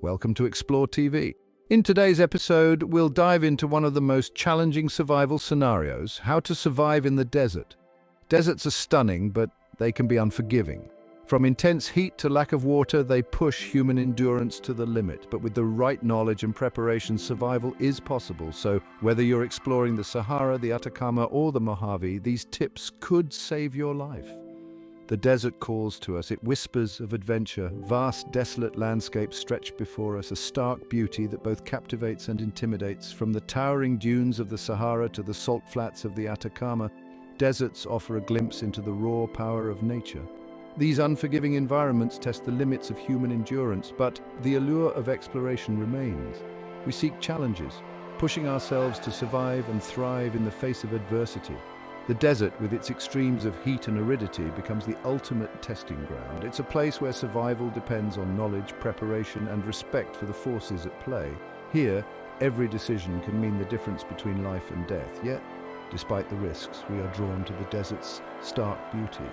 Welcome to Explore TV. In today's episode, we'll dive into one of the most challenging survival scenarios, how to survive in the desert. Deserts are stunning, but they can be unforgiving. From intense heat to lack of water, they push human endurance to the limit. But with the right knowledge and preparation, survival is possible. So whether you're exploring the Sahara, the Atacama, or the Mojave, these tips could save your life. The desert calls to us. It whispers of adventure. Vast, desolate landscapes stretch before us, a stark beauty that both captivates and intimidates. From the towering dunes of the Sahara to the salt flats of the Atacama, deserts offer a glimpse into the raw power of nature. These unforgiving environments test the limits of human endurance, but the allure of exploration remains. We seek challenges, pushing ourselves to survive and thrive in the face of adversity. The desert, with its extremes of heat and aridity, becomes the ultimate testing ground. It's a place where survival depends on knowledge, preparation, and respect for the forces at play. Here, every decision can mean the difference between life and death. Yet, despite the risks, we are drawn to the desert's stark beauty.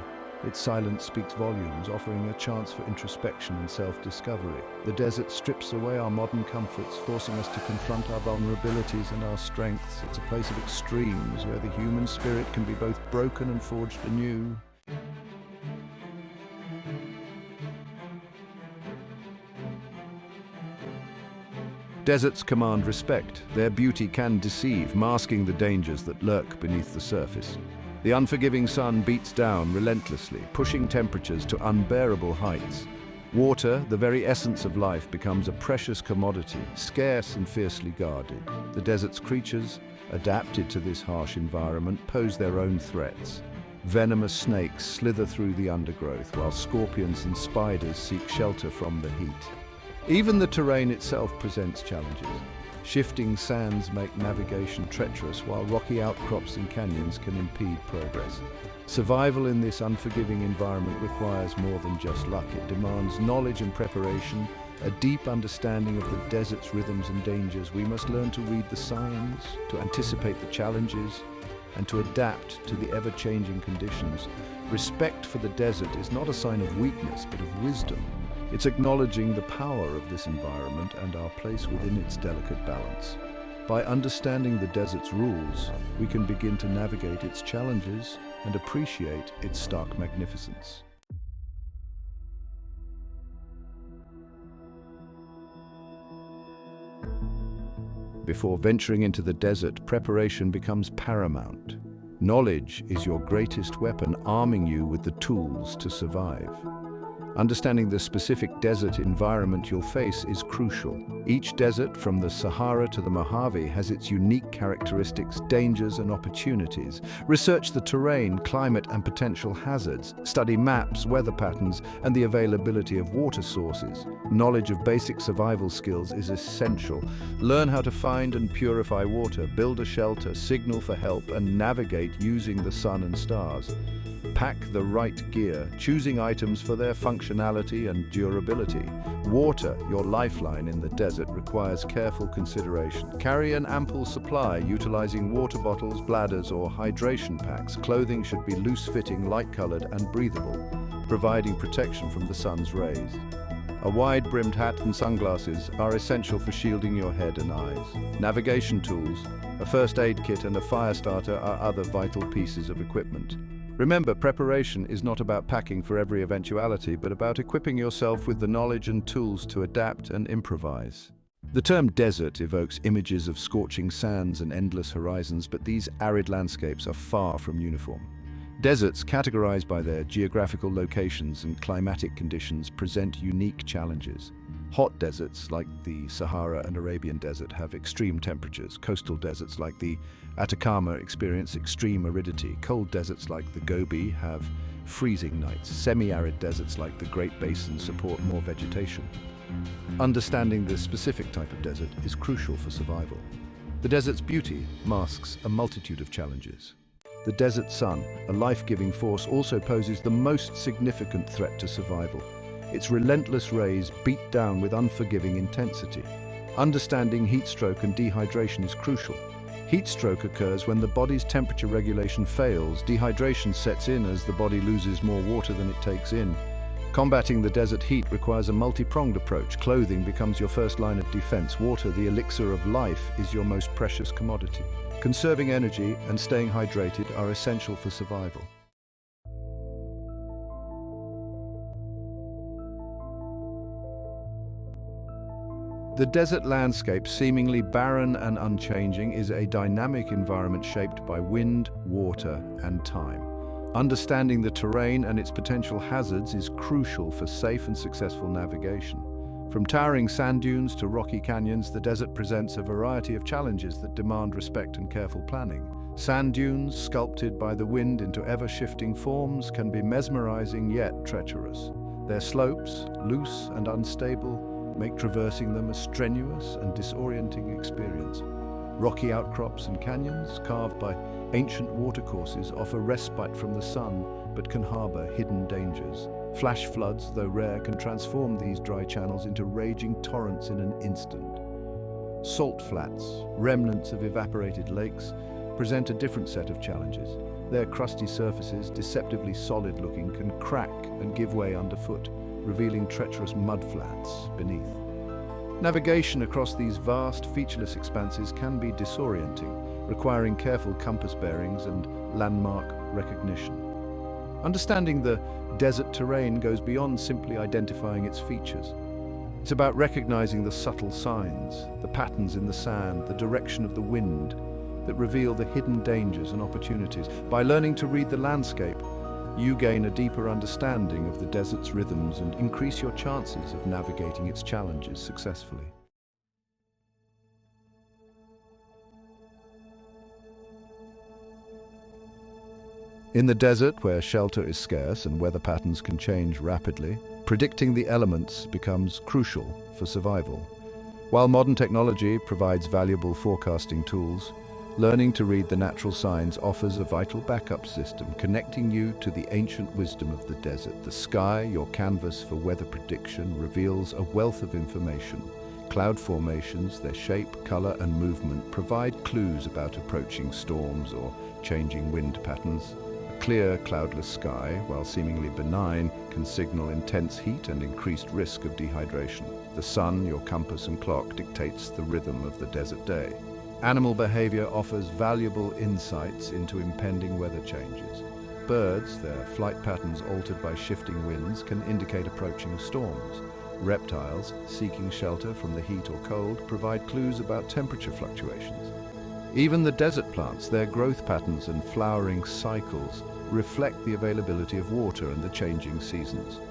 Its silence speaks volumes, offering a chance for introspection and self-discovery. The desert strips away our modern comforts, forcing us to confront our vulnerabilities and our strengths. It's a place of extremes, where the human spirit can be both broken and forged anew. Deserts command respect. Their beauty can deceive, masking the dangers that lurk beneath the surface. The unforgiving sun beats down relentlessly, pushing temperatures to unbearable heights. Water, the very essence of life, becomes a precious commodity, scarce and fiercely guarded. The desert's creatures, adapted to this harsh environment, pose their own threats. Venomous snakes slither through the undergrowth, while scorpions and spiders seek shelter from the heat. Even the terrain itself presents challenges. Shifting sands make navigation treacherous, while rocky outcrops and canyons can impede progress. Survival in this unforgiving environment requires more than just luck. It demands knowledge and preparation, a deep understanding of the desert's rhythms and dangers. We must learn to read the signs, to anticipate the challenges, and to adapt to the ever-changing conditions. Respect for the desert is not a sign of weakness, but of wisdom. It's acknowledging the power of this environment and our place within its delicate balance. By understanding the desert's rules, we can begin to navigate its challenges and appreciate its stark magnificence. Before venturing into the desert, preparation becomes paramount. Knowledge is your greatest weapon, arming you with the tools to survive. Understanding the specific desert environment you'll face is crucial. Each desert, from the Sahara to the Mojave, has its unique characteristics, dangers, and opportunities. Research the terrain, climate, and potential hazards. Study maps, weather patterns, and the availability of water sources. Knowledge of basic survival skills is essential. Learn how to find and purify water, build a shelter, signal for help, and navigate using the sun and stars. Pack the right gear, choosing items for their functionality and durability. Water, your lifeline in the desert, requires careful consideration. Carry an ample supply, utilizing water bottles, bladders, or hydration packs. Clothing should be loose-fitting, light-colored, and breathable, providing protection from the sun's rays. A wide-brimmed hat and sunglasses are essential for shielding your head and eyes. Navigation tools, a first aid kit, and a fire starter are other vital pieces of equipment. Remember, preparation is not about packing for every eventuality, but about equipping yourself with the knowledge and tools to adapt and improvise. The term desert evokes images of scorching sands and endless horizons, but these arid landscapes are far from uniform. Deserts, categorized by their geographical locations and climatic conditions, present unique challenges. Hot deserts like the Sahara and Arabian Desert have extreme temperatures. Coastal deserts like the Atacama experience extreme aridity. Cold deserts like the Gobi have freezing nights. Semi-arid deserts like the Great Basin support more vegetation. Understanding the specific type of desert is crucial for survival. The desert's beauty masks a multitude of challenges. The desert sun, a life-giving force, also poses the most significant threat to survival. Its relentless rays beat down with unforgiving intensity. Understanding heatstroke and dehydration is crucial. Heatstroke occurs when the body's temperature regulation fails. Dehydration sets in as the body loses more water than it takes in. Combating the desert heat requires a multi-pronged approach. Clothing becomes your first line of defense. Water, the elixir of life, is your most precious commodity. Conserving energy and staying hydrated are essential for survival. The desert landscape, seemingly barren and unchanging, is a dynamic environment shaped by wind, water, and time. Understanding the terrain and its potential hazards is crucial for safe and successful navigation. From towering sand dunes to rocky canyons, the desert presents a variety of challenges that demand respect and careful planning. Sand dunes, sculpted by the wind into ever-shifting forms, can be mesmerizing yet treacherous. Their slopes, loose and unstable, make traversing them a strenuous and disorienting experience. Rocky outcrops and canyons, carved by ancient watercourses, offer respite from the sun but can harbor hidden dangers. Flash floods, though rare, can transform these dry channels into raging torrents in an instant. Salt flats, remnants of evaporated lakes, present a different set of challenges. Their crusty surfaces, deceptively solid-looking, can crack and give way underfoot, revealing treacherous mudflats beneath. Navigation across these vast, featureless expanses can be disorienting, requiring careful compass bearings and landmark recognition. Understanding the desert terrain goes beyond simply identifying its features. It's about recognizing the subtle signs, the patterns in the sand, the direction of the wind, that reveal the hidden dangers and opportunities. By learning to read the landscape, you gain a deeper understanding of the desert's rhythms and increase your chances of navigating its challenges successfully. In the desert, where shelter is scarce and weather patterns can change rapidly, predicting the elements becomes crucial for survival. While modern technology provides valuable forecasting tools, learning to read the natural signs offers a vital backup system, connecting you to the ancient wisdom of the desert. The sky, your canvas for weather prediction, reveals a wealth of information. Cloud formations, their shape, color, and movement provide clues about approaching storms or changing wind patterns. A clear, cloudless sky, while seemingly benign, can signal intense heat and increased risk of dehydration. The sun, your compass and clock, dictates the rhythm of the desert day. Animal behavior offers valuable insights into impending weather changes. Birds, their flight patterns altered by shifting winds, can indicate approaching storms. Reptiles, seeking shelter from the heat or cold, provide clues about temperature fluctuations. Even the desert plants, their growth patterns and flowering cycles reflect the availability of water and the changing seasons.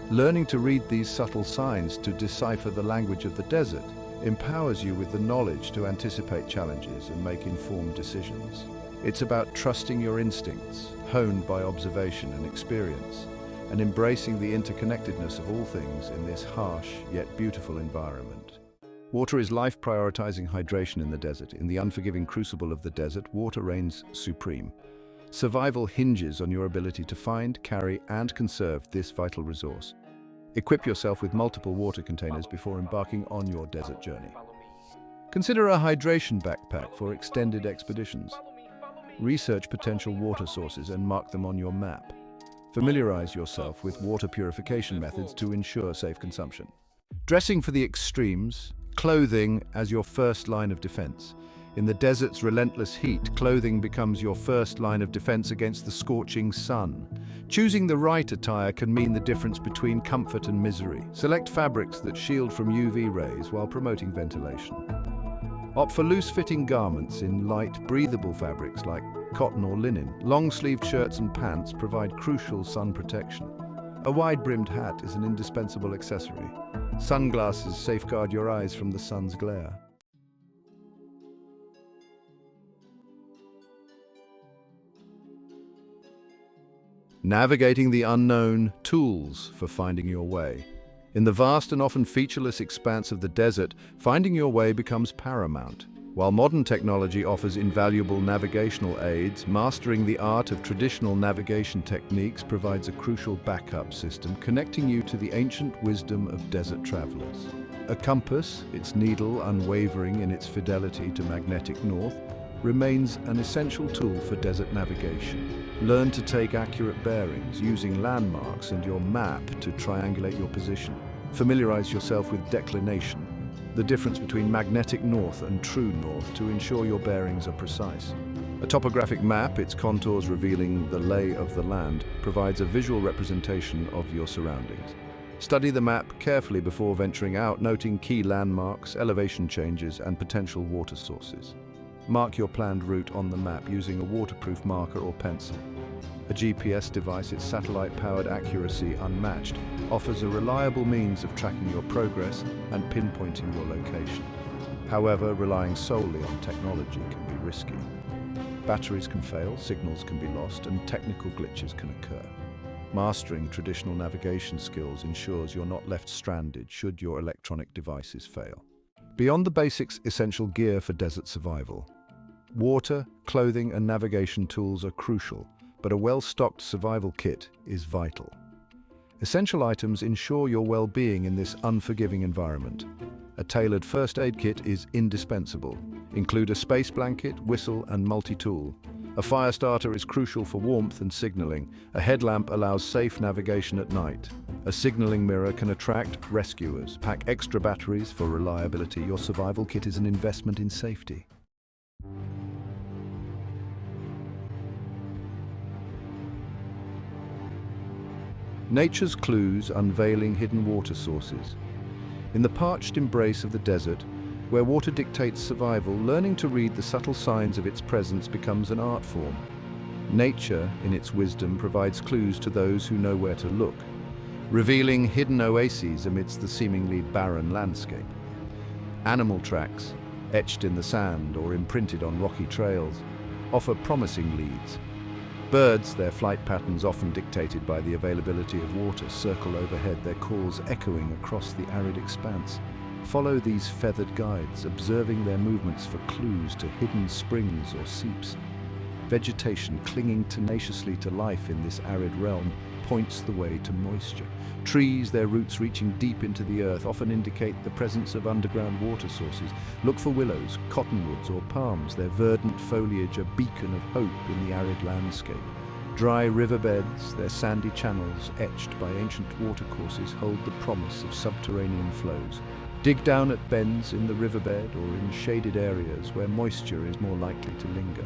Learning to read these subtle signs to decipher the language of the desert empowers you with the knowledge to anticipate challenges and make informed decisions. It's about trusting your instincts, honed by observation and experience, and embracing the interconnectedness of all things in this harsh yet beautiful environment. Water is life, prioritizing hydration in the desert. In the unforgiving crucible of the desert, water reigns supreme. Survival hinges on your ability to find, carry, and conserve this vital resource. Equip yourself with multiple water containers before embarking on your desert journey. Consider a hydration backpack for extended expeditions. Research potential water sources and mark them on your map. Familiarize yourself with water purification methods to ensure safe consumption. Dressing for the extremes, clothing as your first line of defense. In the desert's relentless heat, clothing becomes your first line of defense against the scorching sun. Choosing the right attire can mean the difference between comfort and misery. Select fabrics that shield from UV rays while promoting ventilation. Opt for loose-fitting garments in light, breathable fabrics like cotton or linen. Long-sleeved shirts and pants provide crucial sun protection. A wide-brimmed hat is an indispensable accessory. Sunglasses safeguard your eyes from the sun's glare. Navigating the unknown, tools for finding your way. In the vast and often featureless expanse of the desert, finding your way becomes paramount. While modern technology offers invaluable navigational aids, mastering the art of traditional navigation techniques provides a crucial backup system, connecting you to the ancient wisdom of desert travelers. A compass, its needle unwavering in its fidelity to magnetic north, remains an essential tool for desert navigation. Learn to take accurate bearings using landmarks and your map to triangulate your position. Familiarize yourself with declination, the difference between magnetic north and true north, to ensure your bearings are precise. A topographic map, its contours revealing the lay of the land, provides a visual representation of your surroundings. Study the map carefully before venturing out, noting key landmarks, elevation changes, and potential water sources. Mark your planned route on the map using a waterproof marker or pencil. A GPS device, its satellite-powered accuracy unmatched, offers a reliable means of tracking your progress and pinpointing your location. However, relying solely on technology can be risky. Batteries can fail, signals can be lost, and technical glitches can occur. Mastering traditional navigation skills ensures you're not left stranded should your electronic devices fail. Beyond the basics, essential gear for desert survival. Water, clothing, and navigation tools are crucial, but a well-stocked survival kit is vital. Essential items ensure your well-being in this unforgiving environment. A tailored first aid kit is indispensable. Include a space blanket, whistle, and multi-tool. A fire starter is crucial for warmth and signaling. A headlamp allows safe navigation at night. A signaling mirror can attract rescuers. Pack extra batteries for reliability. Your survival kit is an investment in safety. Nature's clues unveiling hidden water sources. In the parched embrace of the desert, where water dictates survival, learning to read the subtle signs of its presence becomes an art form. Nature, in its wisdom, provides clues to those who know where to look, revealing hidden oases amidst the seemingly barren landscape. Animal tracks, etched in the sand or imprinted on rocky trails, offer promising leads. Birds, their flight patterns often dictated by the availability of water, circle overhead, their calls echoing across the arid expanse. Follow these feathered guides, observing their movements for clues to hidden springs or seeps. Vegetation, clinging tenaciously to life in this arid realm, points the way to moisture. Trees, their roots reaching deep into the earth, often indicate the presence of underground water sources. Look for willows, cottonwoods, or palms, their verdant foliage a beacon of hope in the arid landscape. Dry riverbeds, their sandy channels etched by ancient watercourses, hold the promise of subterranean flows. Dig down at bends in the riverbed or in shaded areas where moisture is more likely to linger.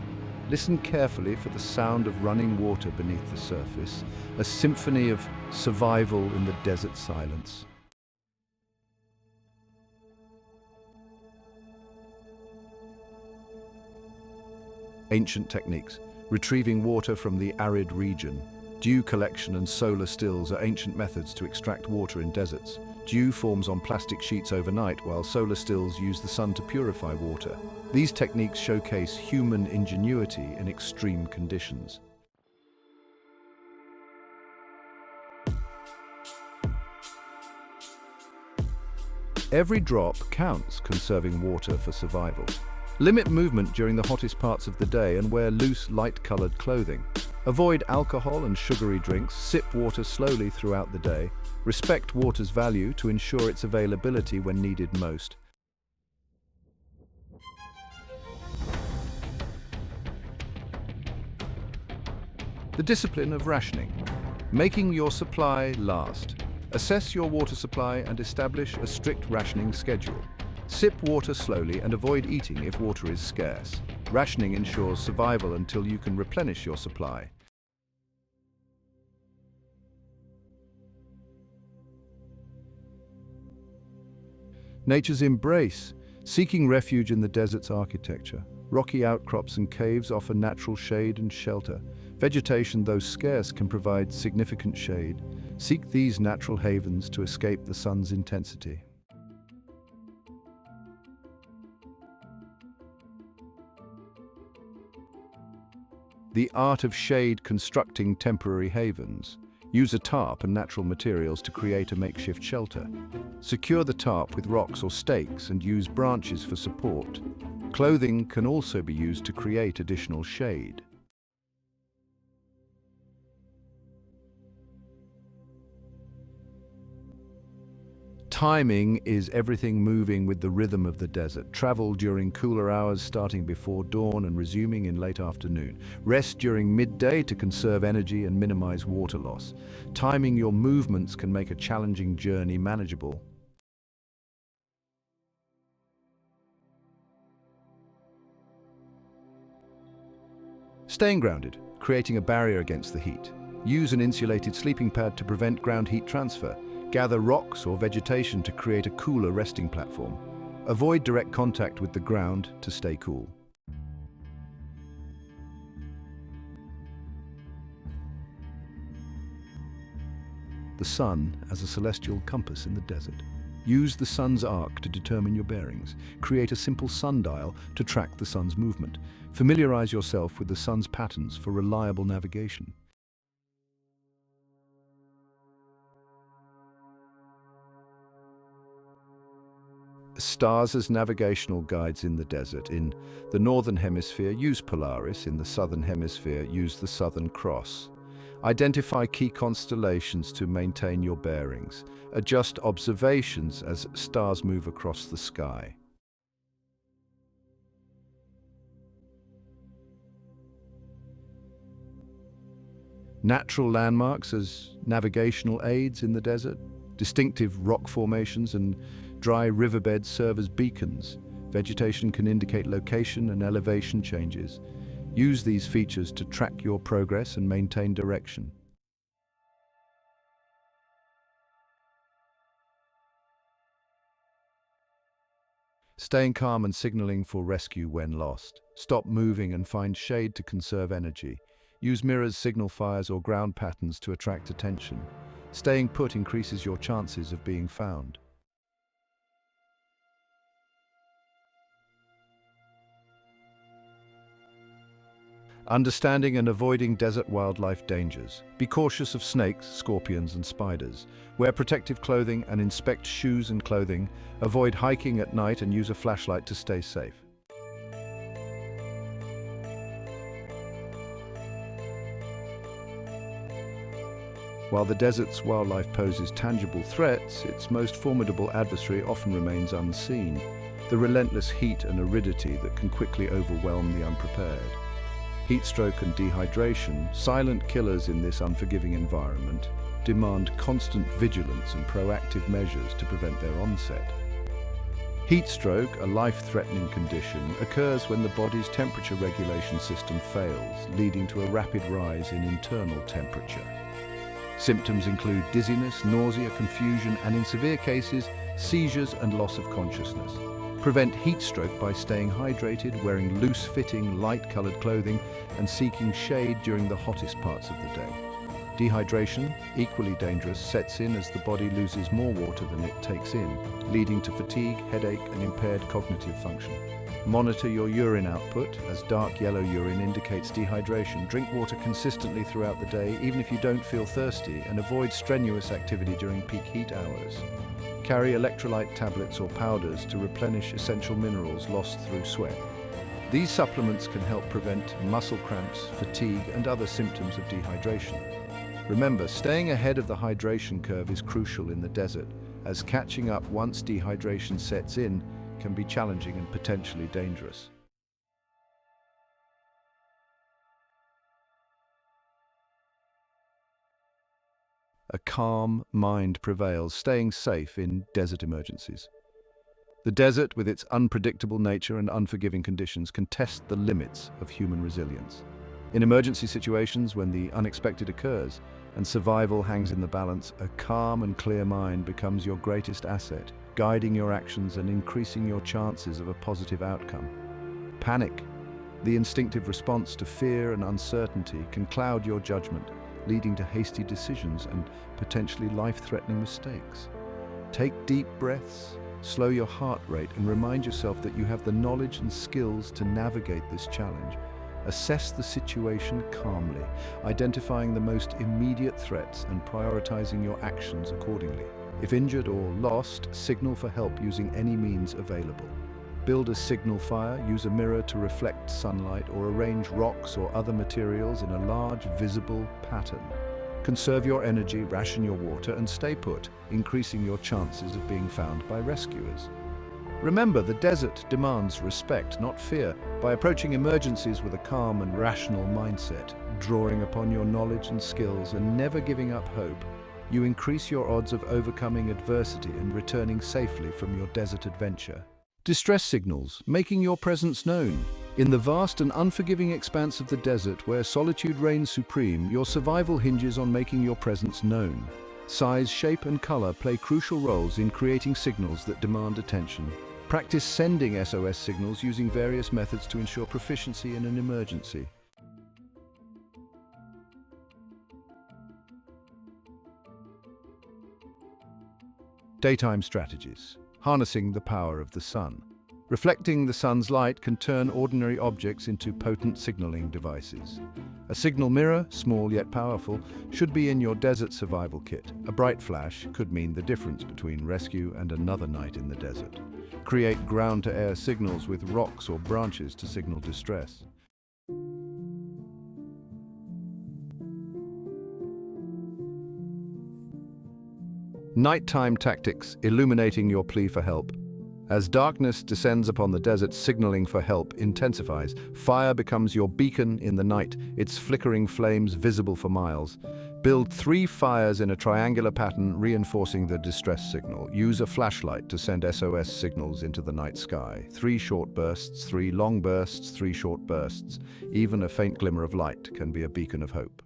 Listen carefully for the sound of running water beneath the surface, a symphony of survival in the desert silence. Ancient techniques. Retrieving water from the arid region. Dew collection and solar stills are ancient methods to extract water in deserts. Dew forms on plastic sheets overnight, while solar stills use the sun to purify water. These techniques showcase human ingenuity in extreme conditions. Every drop counts, conserving water for survival. Limit movement during the hottest parts of the day and wear loose, light-colored clothing. Avoid alcohol and sugary drinks, sip water slowly throughout the day. Respect water's value to ensure its availability when needed most. The discipline of rationing. Making your supply last. Assess your water supply and establish a strict rationing schedule. Sip water slowly and avoid eating if water is scarce. Rationing ensures survival until you can replenish your supply. Nature's embrace. Seeking refuge in the desert's architecture. Rocky outcrops and caves offer natural shade and shelter. Vegetation, though scarce, can provide significant shade. Seek these natural havens to escape the sun's intensity. The art of shade constructing temporary havens. Use a tarp and natural materials to create a makeshift shelter. Secure the tarp with rocks or stakes and use branches for support. Clothing can also be used to create additional shade. Timing is everything moving with the rhythm of the desert. Travel during cooler hours starting before dawn and resuming in late afternoon. Rest during midday to conserve energy and minimize water loss. Timing your movements can make a challenging journey manageable. Staying grounded, creating a barrier against the heat. Use an insulated sleeping pad to prevent ground heat transfer. Gather rocks or vegetation to create a cooler resting platform. Avoid direct contact with the ground to stay cool. The sun as a celestial compass in the desert. Use the sun's arc to determine your bearings. Create a simple sundial to track the sun's movement. Familiarize yourself with the sun's patterns for reliable navigation. Stars as navigational guides in the desert. In the northern hemisphere, use Polaris. In the southern hemisphere, use the Southern Cross. Identify key constellations to maintain your bearings. Adjust observations as stars move across the sky. Natural landmarks as navigational aids in the desert. Distinctive rock formations and dry riverbeds serve as beacons. Vegetation can indicate location and elevation changes. Use these features to track your progress and maintain direction. Staying calm and signaling for rescue when lost. Stop moving and find shade to conserve energy. Use mirrors, signal fires, or ground patterns to attract attention. Staying put increases your chances of being found. Understanding and avoiding desert wildlife dangers. Be cautious of snakes, scorpions, and spiders. Wear protective clothing and inspect shoes and clothing. Avoid hiking at night and use a flashlight to stay safe. While the desert's wildlife poses tangible threats, its most formidable adversary often remains unseen: the relentless heat and aridity that can quickly overwhelm the unprepared. Heatstroke and dehydration, silent killers in this unforgiving environment, demand constant vigilance and proactive measures to prevent their onset. Heatstroke, a life-threatening condition, occurs when the body's temperature regulation system fails, leading to a rapid rise in internal temperature. Symptoms include dizziness, nausea, confusion, and in severe cases, seizures and loss of consciousness. Prevent heat stroke by staying hydrated, wearing loose-fitting, light-colored clothing, and seeking shade during the hottest parts of the day. Dehydration, equally dangerous, sets in as the body loses more water than it takes in, leading to fatigue, headache, and impaired cognitive function. Monitor your urine output, as dark yellow urine indicates dehydration. Drink water consistently throughout the day, even if you don't feel thirsty, and avoid strenuous activity during peak heat hours. Carry electrolyte tablets or powders to replenish essential minerals lost through sweat. These supplements can help prevent muscle cramps, fatigue, and other symptoms of dehydration. Remember, staying ahead of the hydration curve is crucial in the desert, as catching up once dehydration sets in can be challenging and potentially dangerous. A calm mind prevails, staying safe in desert emergencies. The desert, with its unpredictable nature and unforgiving conditions, can test the limits of human resilience. In emergency situations, when the unexpected occurs and survival hangs in the balance, a calm and clear mind becomes your greatest asset, guiding your actions and increasing your chances of a positive outcome. Panic, the instinctive response to fear and uncertainty, can cloud your judgment, leading to hasty decisions and potentially life-threatening mistakes. Take deep breaths, slow your heart rate, and remind yourself that you have the knowledge and skills to navigate this challenge. Assess the situation calmly, identifying the most immediate threats and prioritizing your actions accordingly. If injured or lost, signal for help using any means available. Build a signal fire, use a mirror to reflect sunlight, or arrange rocks or other materials in a large, visible pattern. Conserve your energy, ration your water, and stay put, increasing your chances of being found by rescuers. Remember, the desert demands respect, not fear. By approaching emergencies with a calm and rational mindset, drawing upon your knowledge and skills, and never giving up hope, you increase your odds of overcoming adversity and returning safely from your desert adventure. Distress signals, making your presence known. In the vast and unforgiving expanse of the desert where solitude reigns supreme, your survival hinges on making your presence known. Size, shape, and color play crucial roles in creating signals that demand attention. Practice sending SOS signals using various methods to ensure proficiency in an emergency. Daytime strategies. Harnessing the power of the sun. Reflecting the sun's light can turn ordinary objects into potent signaling devices. A signal mirror, small yet powerful, should be in your desert survival kit. A bright flash could mean the difference between rescue and another night in the desert. Create ground-to-air signals with rocks or branches to signal distress. Nighttime tactics, illuminating your plea for help. As darkness descends upon the desert, signaling for help intensifies. Fire becomes your beacon in the night, its flickering flames visible for miles. Build 3 fires in a triangular pattern, reinforcing the distress signal. Use a flashlight to send SOS signals into the night sky. 3 short bursts, 3 long bursts, 3 short bursts. Even a faint glimmer of light can be a beacon of hope.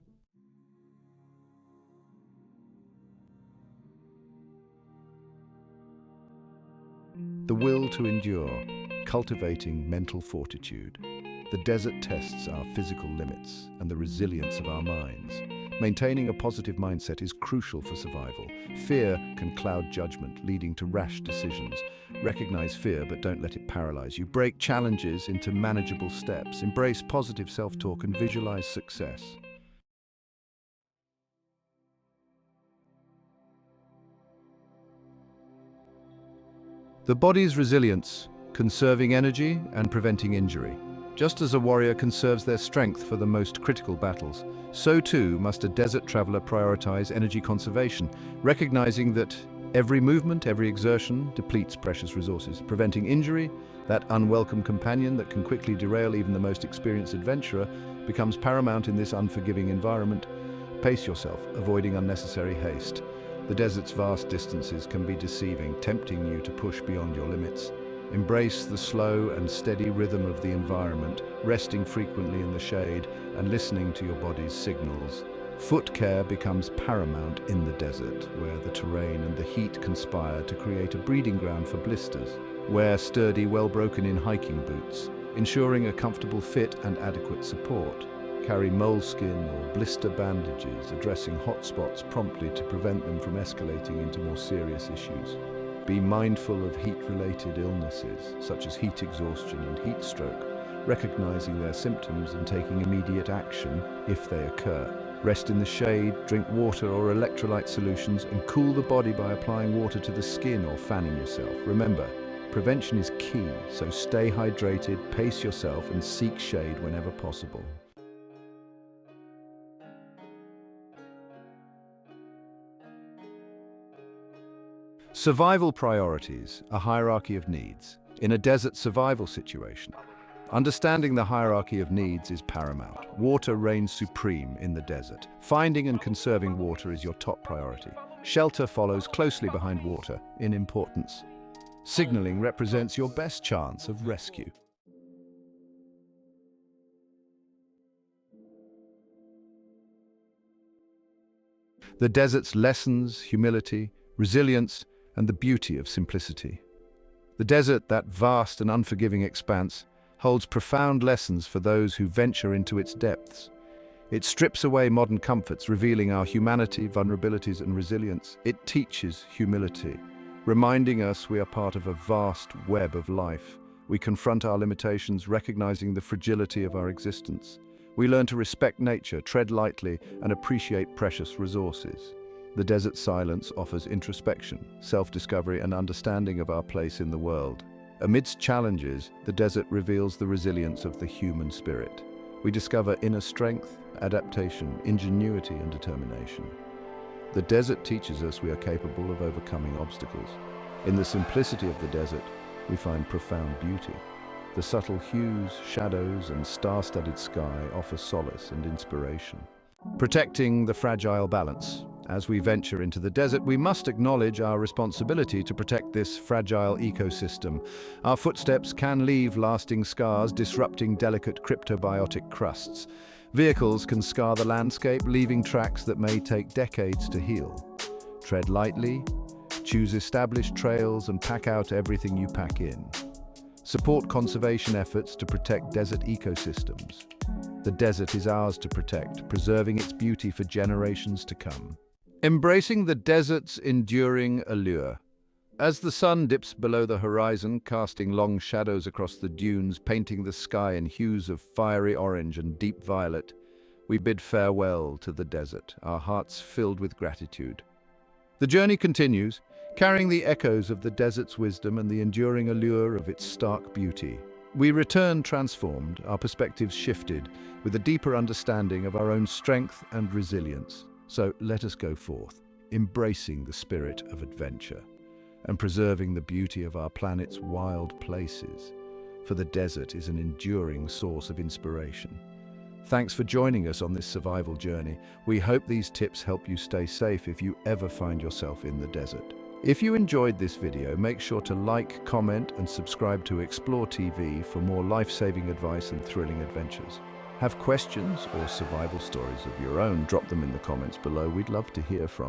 The will to endure, cultivating mental fortitude. The desert tests our physical limits and the resilience of our minds. Maintaining a positive mindset is crucial for survival. Fear can cloud judgment, leading to rash decisions. Recognize fear, but don't let it paralyze you. Break challenges into manageable steps. Embrace positive self-talk and visualize success. The body's resilience, conserving energy and preventing injury. Just as a warrior conserves their strength for the most critical battles, so too must a desert traveler prioritize energy conservation, recognizing that every movement, every exertion depletes precious resources. Preventing injury, that unwelcome companion that can quickly derail even the most experienced adventurer, becomes paramount in this unforgiving environment. Pace yourself, avoiding unnecessary haste. The desert's vast distances can be deceiving, tempting you to push beyond your limits. Embrace the slow and steady rhythm of the environment, resting frequently in the shade and listening to your body's signals. Foot care becomes paramount in the desert, where the terrain and the heat conspire to create a breeding ground for blisters. Wear sturdy, well-broken-in hiking boots, ensuring a comfortable fit and adequate support. Carry moleskin or blister bandages, addressing hot spots promptly to prevent them from escalating into more serious issues. Be mindful of heat-related illnesses, such as heat exhaustion and heat stroke, recognizing their symptoms and taking immediate action if they occur. Rest in the shade, drink water or electrolyte solutions, and cool the body by applying water to the skin or fanning yourself. Remember, prevention is key, so stay hydrated, pace yourself, and seek shade whenever possible. Survival priorities, a hierarchy of needs. In a desert survival situation, understanding the hierarchy of needs is paramount. Water reigns supreme in the desert. Finding and conserving water is your top priority. Shelter follows closely behind water in importance. Signaling represents your best chance of rescue. The desert's lessons, humility, resilience, and the beauty of simplicity. The desert, that vast and unforgiving expanse, holds profound lessons for those who venture into its depths. It strips away modern comforts, revealing our humanity, vulnerabilities, and resilience. It teaches humility, reminding us we are part of a vast web of life. We confront our limitations, recognizing the fragility of our existence. We learn to respect nature, tread lightly, and appreciate precious resources. The desert silence offers introspection, self-discovery, and understanding of our place in the world. Amidst challenges, the desert reveals the resilience of the human spirit. We discover inner strength, adaptation, ingenuity, and determination. The desert teaches us we are capable of overcoming obstacles. In the simplicity of the desert, we find profound beauty. The subtle hues, shadows, and star-studded sky offer solace and inspiration. Protecting the fragile balance. As we venture into the desert, we must acknowledge our responsibility to protect this fragile ecosystem. Our footsteps can leave lasting scars, disrupting delicate cryptobiotic crusts. Vehicles can scar the landscape, leaving tracks that may take decades to heal. Tread lightly, choose established trails, and pack out everything you pack in. Support conservation efforts to protect desert ecosystems. The desert is ours to protect, preserving its beauty for generations to come. Embracing the desert's enduring allure. As the sun dips below the horizon, casting long shadows across the dunes, painting the sky in hues of fiery orange and deep violet, we bid farewell to the desert, our hearts filled with gratitude. The journey continues, carrying the echoes of the desert's wisdom and the enduring allure of its stark beauty. We return transformed, our perspectives shifted, with a deeper understanding of our own strength and resilience. So let us go forth, embracing the spirit of adventure and preserving the beauty of our planet's wild places, for the desert is an enduring source of inspiration. Thanks for joining us on this survival journey. We hope these tips help you stay safe if you ever find yourself in the desert. If you enjoyed this video, make sure to like, comment, and subscribe to Explore TV for more life-saving advice and thrilling adventures. Have questions or survival stories of your own? Drop them in the comments below. We'd love to hear from you.